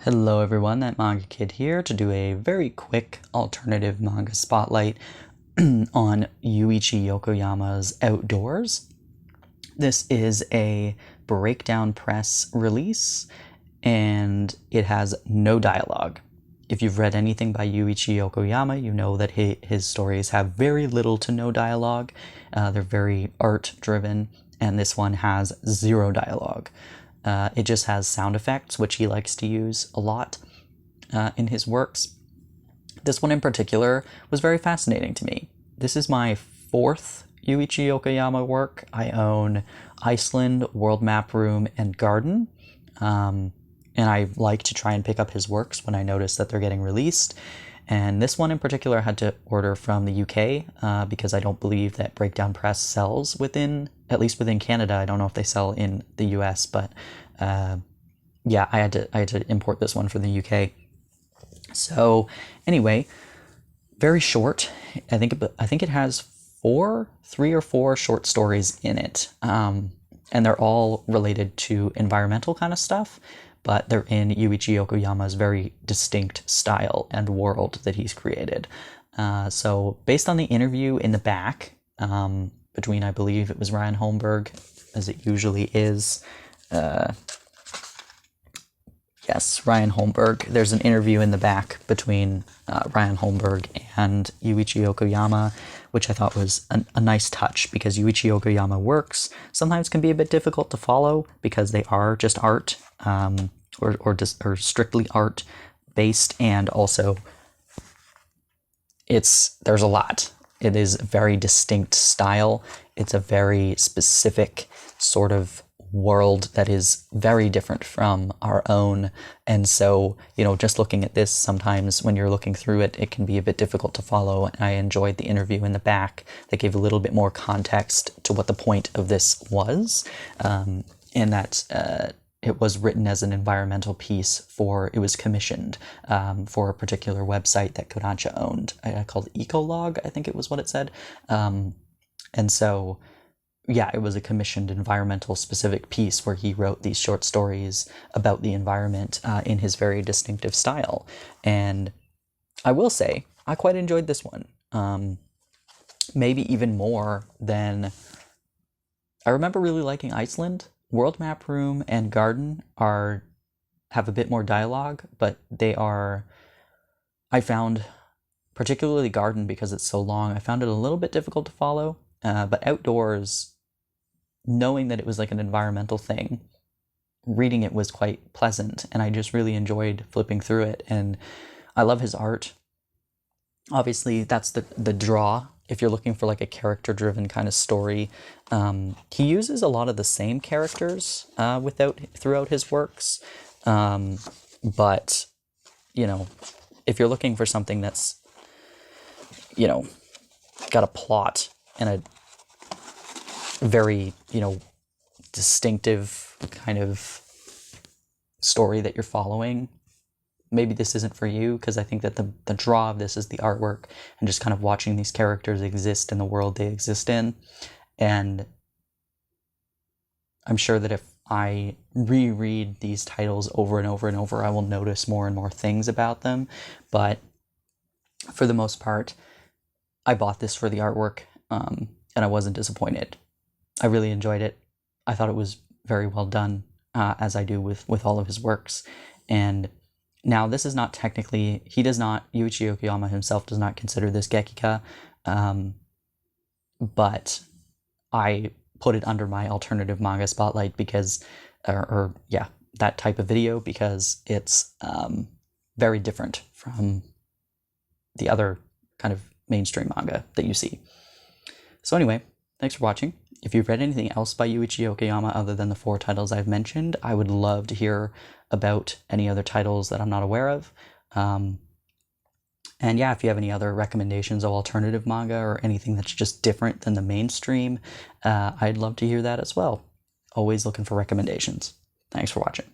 Hello everyone, that Manga Kid here to do a very quick alternative manga spotlight on Yuichi Yokoyama's Outdoors. This is a breakdown press release and it has no dialogue. If you've read anything by Yuichi Yokoyama, you know that his stories have very little to no dialogue. They're very art driven, and this one has zero dialogue. It just has sound effects, which he likes to use a lot in his works. This one in particular was very fascinating to me. This is my fourth Yuichi Yokoyama work. I own Iceland, World Map Room, and Garden. And I like to try and pick up his works when I notice that they're getting released. And this one in particular I had to order from the UK because I don't believe that Breakdown Press sells at least within Canada. I don't know if they sell in the US, but yeah, I had to import this one from the UK. So anyway, very short. I think it has three or four short stories in it, and they're all related to environmental kind of stuff. But they're in Yuichi Yokoyama's very distinct style and world that he's created. So based on the interview in the back, between, I believe it was Ryan Holmberg, as it usually is. Yes, Ryan Holmberg. There's an interview in the back between Ryan Holmberg and Yuichi Yokoyama, which I thought was a nice touch, because Yuichi Yokoyama works sometimes can be a bit difficult to follow because they are just art, or strictly art based, and also there's a lot. It is a very distinct style. It's a very specific sort of world that is very different from our own. And so, just looking at this, sometimes when you're looking through it, it can be a bit difficult to follow. And I enjoyed the interview in the back that gave a little bit more context to what the point of this was, and that it was written as an environmental piece it was commissioned for a particular website that Kodansha owned, called Ecolog, I think it was what it said. And so, yeah, it was a commissioned environmental specific piece where he wrote these short stories about the environment in his very distinctive style. And I will say, I quite enjoyed this one. Maybe even more than... I remember really liking Iceland. World Map Room and Garden have a bit more dialogue, but I found, particularly Garden, because it's so long, I found it a little bit difficult to follow. But Outdoors, knowing that it was like an environmental thing, reading it was quite pleasant, and I just really enjoyed flipping through it. And I love his art. Obviously, that's the draw. If you're looking for like a character-driven kind of story, he uses a lot of the same characters throughout his works. But if you're looking for something that's got a plot and a very distinctive kind of story that you're following, maybe this isn't for you, because I think that the draw of this is the artwork and just kind of watching these characters exist in the world they exist in. And I'm sure that if I reread these titles over and over and over, I will notice more and more things about them. But for the most part, I bought this for the artwork, and I wasn't disappointed. I really enjoyed it. I thought it was very well done, as I do with all of his works. And now, this is not technically, Yuichi Yokoyama himself does not consider this Gekika, but I put it under my alternative manga spotlight because, that type of video, because it's very different from the other kind of mainstream manga that you see. So anyway, thanks for watching. If you've read anything else by Yuichi Yokoyama other than the 4 titles I've mentioned, I would love to hear about any other titles that I'm not aware of. And yeah, if you have any other recommendations of alternative manga or anything that's just different than the mainstream, I'd love to hear that as well. Always looking for recommendations. Thanks for watching.